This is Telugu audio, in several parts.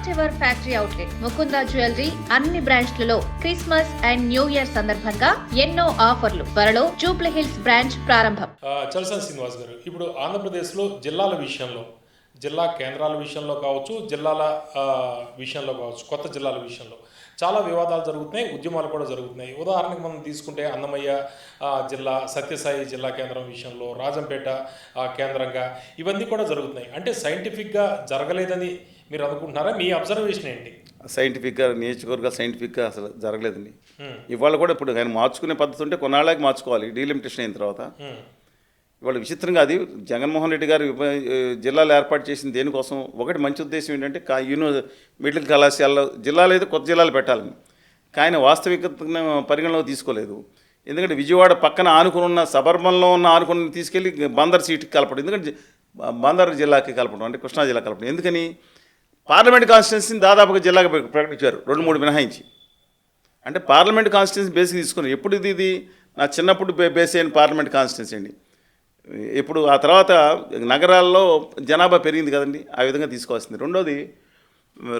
First ever factory outlet Mukunda jewellery అన్ని బ్రాంచ్లలో క్రిస్మస్ అండ్ న్యూ ఇయర్ సందర్భంగా ఎన్నో ఆఫర్లు. త్వరలో జూబ్లీ హిల్స్ బ్రాంచ్ ప్రారంభం. చలసాని శ్రీనివాస్ గారు, ఇప్పుడు ఆంధ్రప్రదేశ్లో జిల్లాల విషయంలో, జిల్లా కేంద్రాల విషయంలో కావచ్చు, జిల్లాల విషయంలో కావచ్చు, కొత్త జిల్లాల విషయంలో చాలా వివాదాలు జరుగుతున్నాయి, ఉద్యమాలు కూడా జరుగుతున్నాయి. ఉదాహరణకు మనం తీసుకుంటే అన్నమయ్య జిల్లా, సత్యసాయి జిల్లా కేంద్రం విషయంలో, రాజంపేట కేంద్రంగా ఇవన్నీ కూడా జరుగుతున్నాయి. అంటే సైంటిఫిక్గా జరగలేదని మీరు అనుకుంటున్నారా? మీ అబ్జర్వేషన్ ఏంటి? సైంటిఫిక్గా, నియోజకవర్గ సైంటిఫిక్గా అసలు జరగలేదండి. ఇవాళ కూడా ఇప్పుడు ఆయన మార్చుకునే పద్ధతి ఉంటే కొన్నాళ్ళకి మార్చుకోవాలి డీలిమిటేషన్ అయిన తర్వాత. ఇవాళ విచిత్రంగా అది జగన్మోహన్ రెడ్డి గారు జిల్లాలు ఏర్పాటు చేసిన దేనికోసం, ఒకటి మంచి ఉద్దేశం ఏంటంటే మిడిల్ కళాశాలలో జిల్లాలు అయితే కొత్త జిల్లాలు పెట్టాలని. కానీ వాస్తవికతను పరిగణలోకి తీసుకోలేదు. ఎందుకంటే విజయవాడ పక్కన ఆనుకున్న సబర్బన్లో ఉన్న ఆనుకుని తీసుకెళ్ళి బందర్ సీటుకి కలపడం, ఎందుకంటే బందర్ జిల్లాకి కలపడం, అంటే కృష్ణా జిల్లా కలపడం. ఎందుకని పార్లమెంట్ కాన్స్టిట్యున్సీని దాదాపుగా జిల్లాగా ప్రకటించారు, 2-3 మినహాయించి. అంటే పార్లమెంట్ కాన్స్టిట్యున్సీ బేసిక్ తీసుకుని, ఎప్పుడు ఇది నా చిన్నప్పుడు బేస్ అయిన పార్లమెంట్ కాన్స్టిట్యున్సీ అండి. ఇప్పుడు ఆ తర్వాత నగరాల్లో జనాభా పెరిగింది కదండి, ఆ విధంగా తీసుకోవాల్సింది. రెండోది,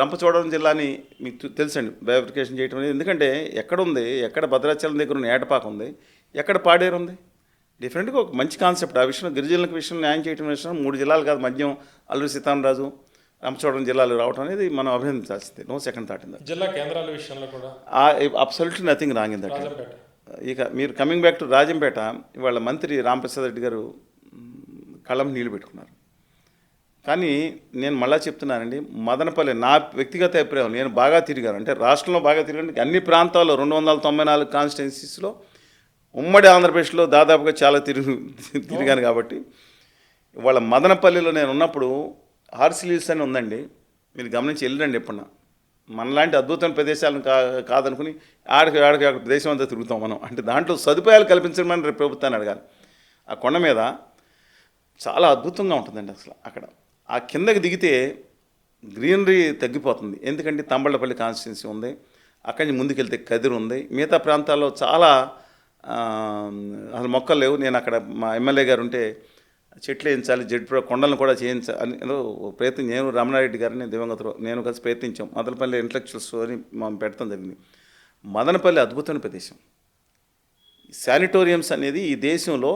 రంపచోడవరం జిల్లాని మీకు తెలుసండి బైఫర్కేషన్ చేయటం అనేది. ఎందుకంటే ఎక్కడుంది, ఎక్కడ భద్రాచలం దగ్గర ఉన్న ఏటపాక ఉంది, ఎక్కడ పాడేరు ఉంది. డిఫరెంట్గా ఒక మంచి కాన్సెప్ట్. ఆ విషయంలో గిరిజనుల విషయంలో న్యాయం చేయడం విషయంలో 3 జిల్లాలు కాదు, మద్యం, అల్లూరి సీతారామరాజు, రంపచోడవరం జిల్లాలు రావడం అనేది మనం అభినందించాల్సిందే. No second thought in that. జిల్లా కేంద్రాల విషయంలో కూడా absolutely nothing wrong in that. ఇక మీరు కమింగ్ బ్యాక్ టు రాజంపేట, ఇవాళ మంత్రి రాంప్రసాద్ రెడ్డి గారు కళ్ళం నీళ్ళు పెట్టుకున్నారు. కానీ నేను మళ్ళా చెప్తున్నానండి, మదనపల్లి నా వ్యక్తిగత అభిప్రాయం, నేను బాగా తిరిగాను, అంటే రాష్ట్రంలో బాగా తిరిగాను. అన్ని ప్రాంతాల్లో 294 కాన్స్టిట్యున్సీస్లో ఉమ్మడి ఆంధ్రప్రదేశ్లో దాదాపుగా చాలా తిరిగాను. కాబట్టి ఇవాళ మదనపల్లిలో నేను ఉన్నప్పుడు హార్సిలీస్ అని ఉందండి, మీరు గమనించి వెళ్ళండి ఎప్పుడన్నా. మనలాంటి అద్భుతమైన ప్రదేశాలను కాదనుకుని ఆడికి ప్రదేశం అంతా తిరుగుతాం మనం. అంటే దాంట్లో సదుపాయాలు కల్పించమని రేపు ప్రభుత్వాన్ని అడగాలి. ఆ కొండ మీద చాలా అద్భుతంగా ఉంటుందండి అసలు. అక్కడ ఆ కిందకి దిగితే గ్రీనరీ తగ్గిపోతుంది. ఎందుకంటే తంబళ్ళపల్లి కాన్స్టిట్యున్సీ ఉంది, అక్కడి నుంచి ముందుకెళ్తే కదిరి ఉంది, మిగతా ప్రాంతాల్లో చాలా అసలు మొక్కలు లేవు. నేను అక్కడ మా ఎమ్మెల్యే గారు ఉంటే చెట్లు వేయించాలి, జడ్పీ కొండలను కూడా చేయించాలి అని ప్రయత్నం, నేను రమణారెడ్డి గారిని దివంగతరు నేను కలిసి ప్రయత్నించాం. మదనపల్లి ఇంటలెక్చువల్స్ అని మనం పెడతాం జరిగింది. మదనపల్లి అద్భుతమైన ప్రదేశం. శానిటోరియంస్ అనేది ఈ దేశంలో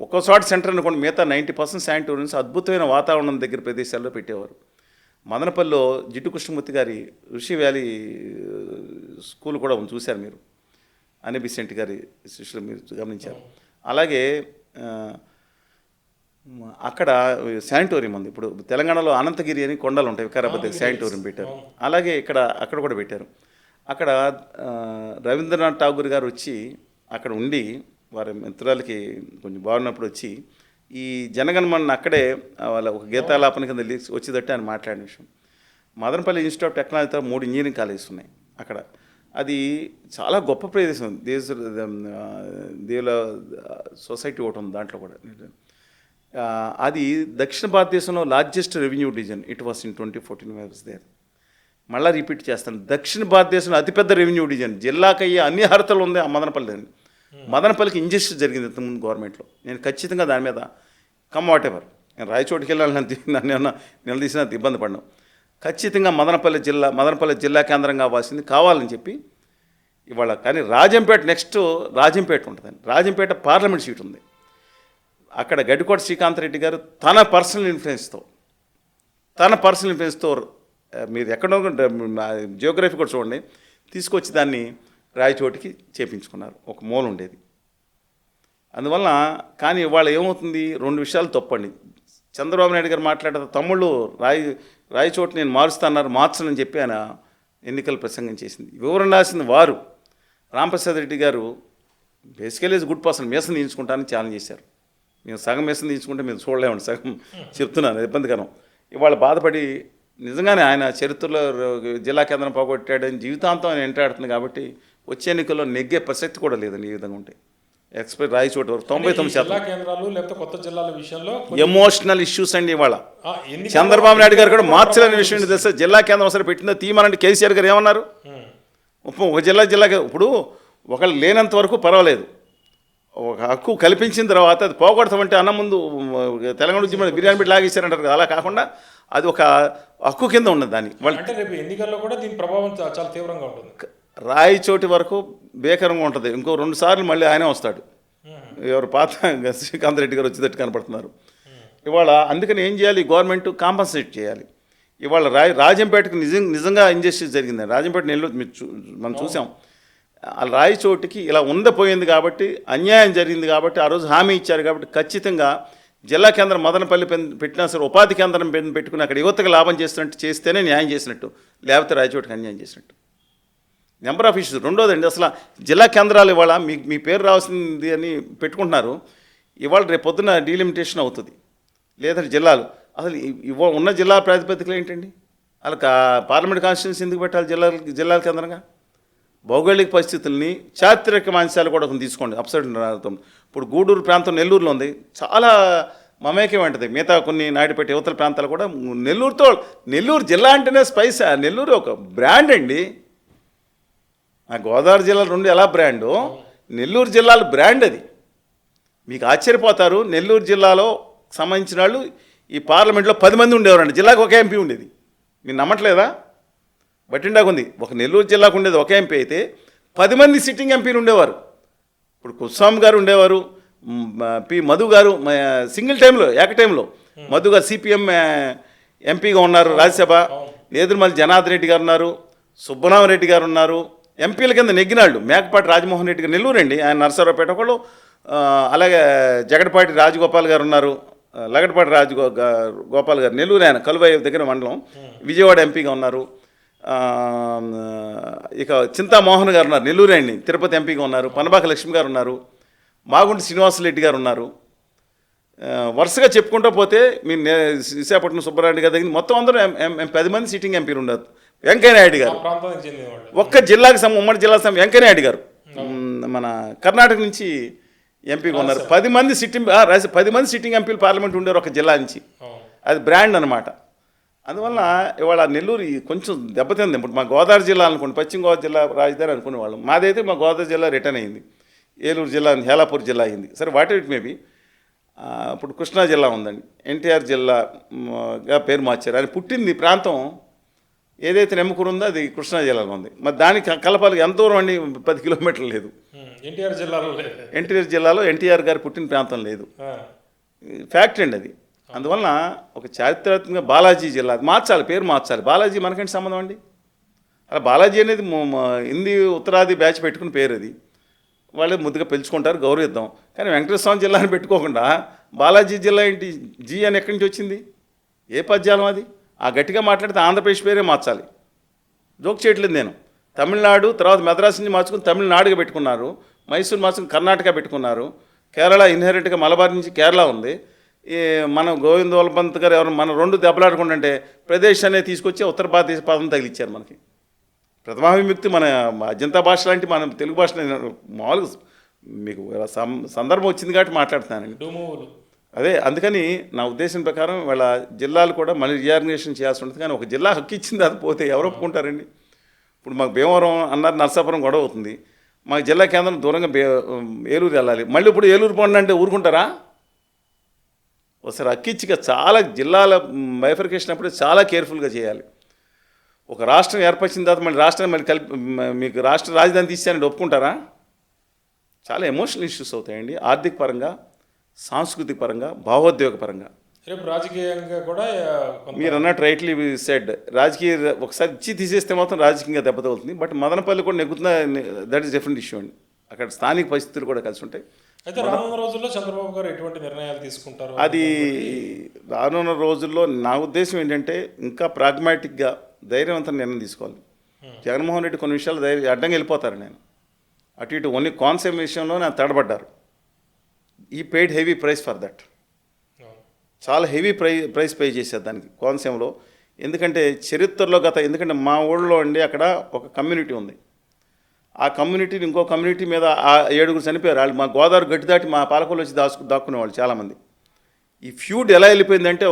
ఒక్కోసారి సెంటర్ అనుకోండి, మిగతా 90% శానిటోరియంస్ అద్భుతమైన వాతావరణం దగ్గర ప్రదేశాల్లో పెట్టేవారు. మదనపల్లిలో జిడ్డు కృష్ణమూర్తి గారి ఋషి వ్యాలీ స్కూల్ కూడా ఉంది, చూశారు మీరు. అని బిసెంట్ గారి శిష్యులు మీరు గమనించారు. అలాగే అక్కడ శానిటోరియం ఉంది. ఇప్పుడు తెలంగాణలో అనంతగిరి అని కొండలు ఉంటాయి, వికారాబాద్ శానిటోరియం పెట్టారు. అలాగే అక్కడ కూడా పెట్టారు. అక్కడ రవీంద్రనాథ్ ఠాగూర్ గారు వచ్చి అక్కడ ఉండి వారి మిత్రులకి కొంచెం బాగున్నప్పుడు వచ్చి ఈ జనగణమన అక్కడే వాళ్ళ ఒక గీతాలాపన కింద వచ్చేటట్టు ఆయన మాట్లాడిన విషయం. మదనపల్లి ఇన్స్టిట్యూట్ ఆఫ్ టెక్నాలజీతో 3 ఇంజనీరింగ్ కాలేజెస్ ఉన్నాయి అక్కడ. అది చాలా గొప్ప ప్రదేశం. దేవుల సొసైటీ ఒకటి ఉంది దాంట్లో కూడా. అది దక్షిణ భారతదేశంలో largest revenue division. It was in 2014 was there. మళ్ళీ రిపీట్ చేస్తాను, దక్షిణ భారతదేశంలో అతిపెద్ద రెవెన్యూ డివిజన్. జిల్లాకి అయ్యే అన్ని అర్హతలు ఉంది ఆ మదనపల్లి. మదనపల్లికి ఇంజస్టిస్ జరిగింది ఇంతకుముందు గవర్నమెంట్లో. నేను ఖచ్చితంగా దాని మీద వాట్ ఎవర్, నేను రాయచోటికి వెళ్ళాలని నన్ను ఏమన్నా నిలదీసినంత ఇబ్బంది పడినాం. ఖచ్చితంగా మదనపల్లి జిల్లా కేంద్రంగా కావాలని చెప్పి ఇవాళ. కానీ రాజంపేట నెక్స్ట్ రాజంపేట ఉంటుందండి. రాజంపేట పార్లమెంట్ సీట్ ఉంది. అక్కడ గడ్డికోట శ్రీకాంత్ రెడ్డి గారు తన పర్సనల్ ఇన్ఫ్లుయెన్స్తో మీరు ఎక్కడో జియోగ్రఫీ కూడా చూడండి, తీసుకొచ్చి దాన్ని రాయచోటికి చేపించుకున్నారు. ఒక మూల ఉండేది అందువల్ల. కానీ ఇవాళ ఏమవుతుంది, 2 విషయాలు తప్పండి. చంద్రబాబు నాయుడు గారు మాట్లాడే తమ్ముళ్ళు రాయచోటి నేను మార్చనని చెప్పి ఆయన ఎన్నికల ప్రసంగం చేసింది. వివరణ రాసింది వారు. రాంప్రసాద్ రెడ్డి గారు బేసికలీ గుడ్ పర్సన్, మీసం తీయించుకుంటానని ఛాలెంజ్ చేశారు. మేము సగం మీసం తీయించుకుంటే మీరు చూడలేమండి, సగం చెప్తున్నాను, ఇబ్బందికరం. ఇవాళ బాధపడి నిజంగానే ఆయన చరిత్రలో జిల్లా కేంద్రం పోగొట్టాడని జీవితాంతం ఆయన ఎంటాడుతుంది. కాబట్టి వచ్చే ఎన్నికల్లో నెగ్గే ప్రసక్తి కూడా లేదండి ఈ విధంగా ఉంటే. ఎక్స్పెక్ట్ రాయచోటి వరకు 99% ఎమోషనల్ ఇష్యూస్ అండి. ఇవాళ చంద్రబాబు నాయుడు గారు కూడా మార్చలేని విషయం తెలుసా. జిల్లా కేంద్రం ఒకసారి పెట్టిందో తీయమనంటే కేసీఆర్ గారు ఏమన్నారు, ఒక జిల్లా ఇప్పుడు ఒకళ్ళు లేనంత వరకు పర్వాలేదు, ఒక హక్కు కల్పించిన తర్వాత అది పోగొడతామంటే అన్న ముందు తెలంగాణ ఉద్యమం బిర్యానీ పెట్టి లాగేశారంటారు కదా, అలా కాకుండా అది ఒక హక్కు కింద ఉన్నది దాన్ని వాళ్ళు. అంటే రేపు ఎన్నికల్లో కూడా దీని ప్రభావం చాలా తీవ్రంగా ఉంటుంది. రాయి చోటి వరకు బేకరంగా ఉంటుంది, ఇంకో 2 సార్లు మళ్ళీ ఆయనే వస్తాడు. ఎవరు పాత శ్రీకాంత్ రెడ్డి గారు వచ్చేటట్టు కనపడుతున్నారు ఇవాళ. అందుకని ఏం చేయాలి, గవర్నమెంట్ కాంపన్సేట్ చేయాలి. ఇవాళ రాజంపేటకు నిజంగా ఇంజస్టిస్ జరిగింది. రాజంపేట నెల్లూరు మనం చూసాం. ఆ రాయి చోటుకి ఇలా ఉండపోయింది కాబట్టి, అన్యాయం జరిగింది కాబట్టి, ఆ రోజు హామీ ఇచ్చారు కాబట్టి ఖచ్చితంగా జిల్లా కేంద్రం మదనపల్లి పెట్టినా సరే ఉపాధి కేంద్రం పెట్టుకుని అక్కడ యువతకు లాభం చేస్తున్నట్టు చేస్తేనే న్యాయం చేసినట్టు, లేకపోతే రాయచోటికి అన్యాయం చేసినట్టు. Number of issues. రెండోదండి, అసలు జిల్లా కేంద్రాలు ఇవాళ మీ పేరు రావాల్సింది అని పెట్టుకుంటున్నారు. ఇవాళ రేపు పొద్దున డీలిమిటేషన్ అవుతుంది, లేదంటే జిల్లాలు అసలు ఉన్న జిల్లా ప్రాతిపదికలు ఏంటండి? వాళ్ళకి పార్లమెంట్ కాన్స్టిట్యూన్సీ ఎందుకు పెట్టాలి జిల్లాల కేంద్రంగా? భౌగోళిక పరిస్థితుల్ని, చారిత్రక అంశాలు కూడా తీసుకోండి. అప్సైడ్ అర్థం. ఇప్పుడు గూడూరు ప్రాంతం నెల్లూరులో ఉంది, చాలా మమేకం ఉంటుంది. మిగతా కొన్ని నాయుడుపేట యువతల ప్రాంతాలు కూడా నెల్లూరు జిల్లా అంటేనే స్పైస్. నెల్లూరు ఒక బ్రాండ్ అండి. ఆ గోదావరి జిల్లా 2 ఎలా బ్రాండు, నెల్లూరు జిల్లాలో బ్రాండ్ అది. మీకు ఆశ్చర్యపోతారు, నెల్లూరు జిల్లాలో సంబంధించిన వాళ్ళు ఈ పార్లమెంట్లో 10 మంది ఉండేవారండి. జిల్లాకు ఒక ఎంపీ ఉండేది. మీరు నమ్మట్లేదా? బట్టిండాకు ఉంది. ఒక నెల్లూరు జిల్లాకు ఉండేది ఒక ఎంపీ అయితే 10 మంది సిట్టింగ్ ఎంపీలు ఉండేవారు. ఇప్పుడు కుస్వామి గారు ఉండేవారు, పి మధు గారు సింగిల్ టైంలో ఏకటైంలో మధు గారు సిపిఎం ఎంపీగా ఉన్నారు రాజ్యసభ. నేదురుమల్లి జనార్దన్ రెడ్డి గారు ఉన్నారు, సుబ్బరామరెడ్డి గారు ఉన్నారు. ఎంపీల కింద నెగ్గినాళ్ళు. మేకపాటి రాజమోహన్ రెడ్డి గారు నెల్లూరు అండి, ఆయన నరసరావుపేట ఒకళ్ళు. అలాగే జగడపాటి రాజగోపాల్ గారు ఉన్నారు, లగడపాటి గోపాల్ గారు నెల్లూరు, ఆయన కలువై దగ్గర మండలం, విజయవాడ ఎంపీగా ఉన్నారు. ఇక చింతామోహన్ గారు ఉన్నారు, నెల్లూరు అండి, తిరుపతి ఎంపీగా ఉన్నారు. పనబాక లక్ష్మి గారు ఉన్నారు, మాగుంటి శ్రీనివాసరెడ్డి గారు ఉన్నారు. వరుసగా చెప్పుకుంటూ పోతే మీరు విశాఖపట్నం సుబ్బారెడ్డి గారి దగ్గర మొత్తం అందరూ 10 మంది సిట్టింగ్ ఎంపీలు ఉన్నారు. వెంకయ్యనాయుడు గారు ఒక్క జిల్లాకి ఉమ్మడి జిల్లా వెంకయ్యనాయుడు గారు మన కర్ణాటక నుంచి ఎంపీగా ఉన్నారు. 10 మంది సిట్టింగ్ ఎంపీలు పార్లమెంట్ ఉండేవారు ఒక జిల్లా నుంచి. అది బ్రాండ్ అనమాట. అందువల్ల ఇవాళ నెల్లూరు కొంచెం దెబ్బతింది. ఇప్పుడు మా గోదావరి జిల్లా అనుకోండి, పశ్చిమ గోదావరి జిల్లా రాజధాని అనుకునేవాళ్ళం. మాదైతే మా గోదావరి జిల్లా రిటర్న్ అయింది, ఏలూరు జిల్లా హేలాపూర్ జిల్లా అయింది. సరే వాట్ ఇట్ మేబీ. ఇప్పుడు కృష్ణా జిల్లా ఉందండి, ఎన్టీఆర్ జిల్లాగా పేరు మార్చారు. అది పుట్టింది ప్రాంతం ఏదైతే నెమ్మకూరు ఉందో అది కృష్ణా జిల్లాలో ఉంది. మరి దానికి కలపాలి ఎంత దూరం అండి, 10 కిలోమీటర్లు లేదు. ఎన్టీఆర్ జిల్లాలో ఎన్టీఆర్ గారు పుట్టిన ప్రాంతం లేదు. ఫ్యాక్ట్ అండి అది. అందువలన ఒక చారిత్రాత్మకంగా బాలాజీ జిల్లా మార్చాలి, పేరు మార్చాలి. బాలాజీ మనకంటే సంబంధం అండి. అలా బాలాజీ అనేది హిందీ ఉత్తరాది బ్యాచ్ పెట్టుకుని పేరు అది. వాళ్ళే ముద్దుగా పిలుచుకుంటారు, గౌరవిద్దాం. కానీ వెంకటేశ్వర స్వామి జిల్లా అని పెట్టుకోకుండా బాలాజీ జిల్లా ఏంటి, జీ అని ఎక్కడి నుంచి వచ్చింది, ఏ పద్యాలం అది? ఆ గట్టిగా మాట్లాడితే ఆంధ్రప్రదేశ్ పేరే మార్చాలి. జోక్ చేయట్లేదు నేను. తమిళనాడు తర్వాత మద్రాసు నుంచి మార్చుకుని తమిళనాడుగా పెట్టుకున్నారు, మైసూరు మార్చుకుని కర్ణాటక పెట్టుకున్నారు, కేరళ ఇన్హెరెంట్గా మలబార్ నుంచి కేరళ ఉంది. ఈ మనం గోవింద వల్లభంత్ గారు ఎవరు మన 2 దెబ్బలాడుకుంటుంటే ప్రదేశ్ అనేది తీసుకొచ్చి ఉత్తర భారతదేశ పదం తగిలిచ్చారు మనకి. ప్రథమావిముక్తి మన అజంతా భాష లాంటి మన తెలుగు భాష మామూలుగా మీకు సందర్భం వచ్చింది కాబట్టి మాట్లాడుతున్నానండి. అదే అందుకని నా ఉద్దేశం ప్రకారం వాళ్ళ జిల్లాలు కూడా మళ్ళీ రీఆర్గనైజేషన్ చేయాల్సి ఉంటుంది. కానీ ఒక జిల్లా హక్కు ఇచ్చింది, అది పోతే ఎవరు ఒప్పుకుంటారండి? ఇప్పుడు మాకు భీమవరం అన్నారు, నరసాపురం గొడవ అవుతుంది. మాకు జిల్లా కేంద్రం దూరంగా ఏలూరు వెళ్ళాలి. మళ్ళీ ఇప్పుడు ఏలూరు పోండి అంటే ఊరుకుంటారా? ఒకసారి హక్కిచ్చిగా చాలా జిల్లాల బైఫర్కేషన్ అప్పుడు చాలా కేర్ఫుల్గా చేయాలి. ఒక రాష్ట్రం ఏర్పరిచిన తర్వాత మళ్ళీ రాష్ట్రాన్ని మళ్ళీ మీకు రాష్ట్ర రాజధాని తీసేయాలని ఒప్పుకుంటారా? చాలా ఎమోషనల్ ఇష్యూస్ అవుతాయండి, ఆర్థిక పరంగా, సాంస్కృతిక పరంగా, భావోద్వేగ పరంగా. రేపు రాజకీయంగా కూడా మీరు అన్నట్టు రైట్లీ సెడ్, రాజకీయ ఒకసారి ఇచ్చి తీసేస్తే మాత్రం రాజకీయంగా దెబ్బతవుతుంది. బట్ మదనపల్లి కూడా నెగ్గుతున్న, దట్ ఈస్ డిఫరెంట్ ఇష్యూ అండి. అక్కడ స్థానిక పరిస్థితులు కూడా కలిసి ఉంటాయి. అయితే రానున్న రోజుల్లో చంద్రబాబు గారు ఎటువంటి నిర్ణయాలు తీసుకుంటారు? అది రానున్న రోజుల్లో నా ఉద్దేశం ఏంటంటే ఇంకా ప్రాగ్మాటిక్గా ధైర్యవంతంగా నిర్ణయం తీసుకోవాలి. జగన్మోహన్ రెడ్డి కొన్ని విషయాలు అడ్డంగా వెళ్ళిపోతారు. నేను అటు ఇటు ఓన్లీ కాన్సెప్ట్ విషయంలో నేను తడబడ్డారు. ఈ paid heavy price for that. చాలా హెవీ ప్రైస్ పే చేశారు దానికి కోనసీమలో. ఎందుకంటే చరిత్రలో ఎందుకంటే మా ఊళ్ళో అండి అక్కడ ఒక కమ్యూనిటీ ఉంది. ఆ కమ్యూనిటీని ఇంకో కమ్యూనిటీ మీద 7 చనిపోయారు. వాళ్ళు మా గోదావరి గట్టి దాటి మా పాలకొల్లు వచ్చి దాక్కునేవాళ్ళు చాలామంది. ఈ ఫ్యూడ్ ఎలా వెళ్ళిపోయిందంటే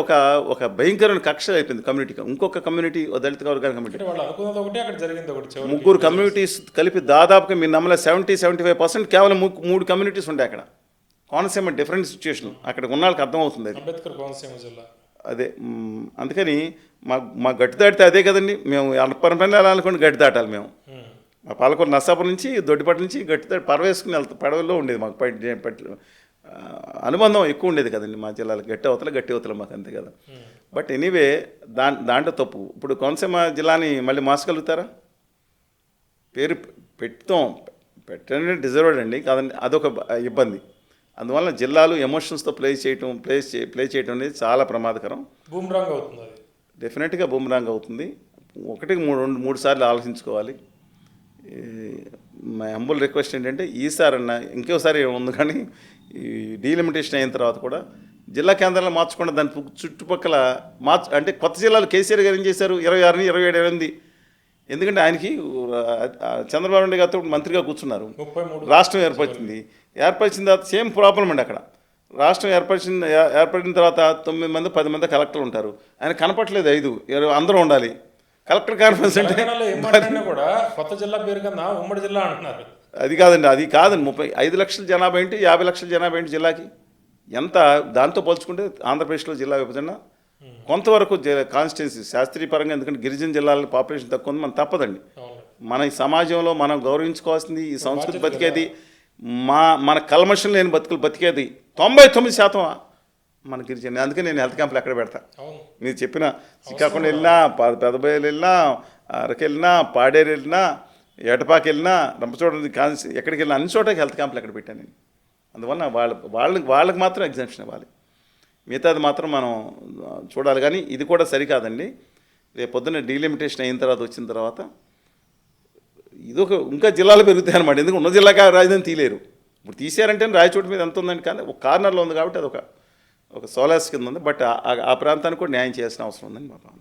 ఒక భయంకరమైన కక్ష అయిపోయింది కమ్యూనిటీగా. ఇంకొక కమ్యూనిటీ, దళిత వర్గాల కమ్యూనిటీ, అంటే వాళ్ళు అనుకున్నది ఒకటి, అక్కడ జరిగింది ఒకటి. చివరికి ముగ్గురు కమ్యూనిటీస్ కలిపి దాదాపుగా మీరు నమ్మలే 70-75% కేవలం 3 కమ్యూనిటీస్ ఉంటాయి అక్కడ. కోనసీమ డిఫరెంట్ సిచ్యువేషన్, అక్కడ ఉన్న వాళ్ళకి అర్థమవుతుంది అది. అంబేద్కర్ కోనసీమ జిల్లా అదే అందుకని మా గట్టి దాటితే అదే కదండి. మేము అన్నపరమైన వెళ్ళాలనుకోండి గట్టి దాటాలి మేము. మా పాలకొండ నర్సాపురం నుంచి దొడ్డిపట్ల నుంచి గట్టి దాటి పడవేసుకుని వెళ్తాం. పడవల్లో ఉండేది మాకు అనుబంధం ఎక్కువ ఉండేది కదండి మా జిల్లాలో. గట్టి అవతల మాకు అంతే కదా. బట్ ఎనీవే దాంట్లో తప్పు. ఇప్పుడు కోనసీమ జిల్లాని మళ్ళీ మార్చగలుగుతారా? పేరు పెట్టండి డిజర్వ్డ్ అండి కాదండి, అదొక ఇబ్బంది. అందువల్ల జిల్లాలు ఎమోషన్స్తో ప్లే చేయటం అనేది చాలా ప్రమాదకరం. బూమ్రాంగ్ అవుతుంది అది, డెఫినెట్గా బూమ్రాంగ్ అవుతుంది. ఒకటికి మూడు సార్లు ఆలోచించుకోవాలి. మై హంబుల్ రిక్వెస్ట్ ఏంటంటే ఈసారి ఇంకోసారి ఉంది కానీ ఈ డీలిమిటేషన్ అయిన తర్వాత కూడా జిల్లా కేంద్రాలను మార్చకుండా దాని చుట్టుపక్కల అంటే కొత్త జిల్లాలు కేసీఆర్ గారు ఏం చేశారు? 26 27 8. ఎందుకంటే ఆయనకి చంద్రబాబు నాయుడు గారితో మంత్రిగా కూర్చున్నారు. రాష్ట్రం ఏర్పరిచిన తర్వాత సేమ్ ప్రాబ్లం అండి అక్కడ. రాష్ట్రం ఏర్పడిన తర్వాత 9 మంది 10 మంది కలెక్టర్లు ఉంటారు. ఆయన కనపట్లేదు 5 అందరూ ఉండాలి. కలెక్టర్ కాన్ఫరెన్స్ అంటే కూడా కొత్త జిల్లా పేరు కన్నా ఉమ్మడి జిల్లా అంటున్నారు. అది కాదండి 35 లక్షల జనాభా ఏంటి, 50 లక్షల జనాభా ఏంటి జిల్లాకి? ఎంత దాంతో పోల్చుకుంటే ఆంధ్రప్రదేశ్లో జిల్లా విభజన కొంతవరకు కాన్స్టిట్యున్సీ శాస్త్రీయ పరంగా, ఎందుకంటే గిరిజన జిల్లాల పాపులేషన్ తక్కువ ఉంది, మనం తప్పదండి. మన ఈ సమాజంలో మనం గౌరవించుకోవాల్సింది ఈ సంస్కృతి బతికేది, మన కల్మషం లేని బతుకులు బతికేది 99% మన గిరిజన. అందుకే నేను హెల్త్ క్యాంపులు ఎక్కడ పెడతా. మీరు చెప్పిన శ్రీకాకుళం వెళ్ళినా, పెదబయలు వెళ్ళినా, అరకు వెళ్ళినా, పాడేరు వెళ్ళినా, ఏటపాకి వెళ్ళినా, రంపచోడ ఎక్కడికి వెళ్ళినా అన్ని చోటకి హెల్త్ క్యాంపులు ఎక్కడ పెట్టాను నేను. అందువల్ల వాళ్ళకి మాత్రం ఎగ్జామ్షన్ ఇవ్వాలి, మిగతాది మాత్రం మనం చూడాలి. కానీ ఇది కూడా సరికాదండి. రేపు పొద్దున్న డీలిమిటేషన్ అయిన తర్వాత వచ్చిన తర్వాత ఇంకా జిల్లాలు పెరుగుతాయి అన్నమాట. ఎందుకంటే ఉన్న జిల్లాకి రాజధాని తీయలేరు. ఇప్పుడు తీసారంటే రాయచోటి మీద ఎంత ఉందండి, కానీ ఒక కార్నర్లో ఉంది కాబట్టి అది ఒక సోలాస్ కింద ఉంది. బట్ ఆ ప్రాంతానికి కూడా న్యాయం చేయాల్సిన అవసరం ఉందని మా భావన.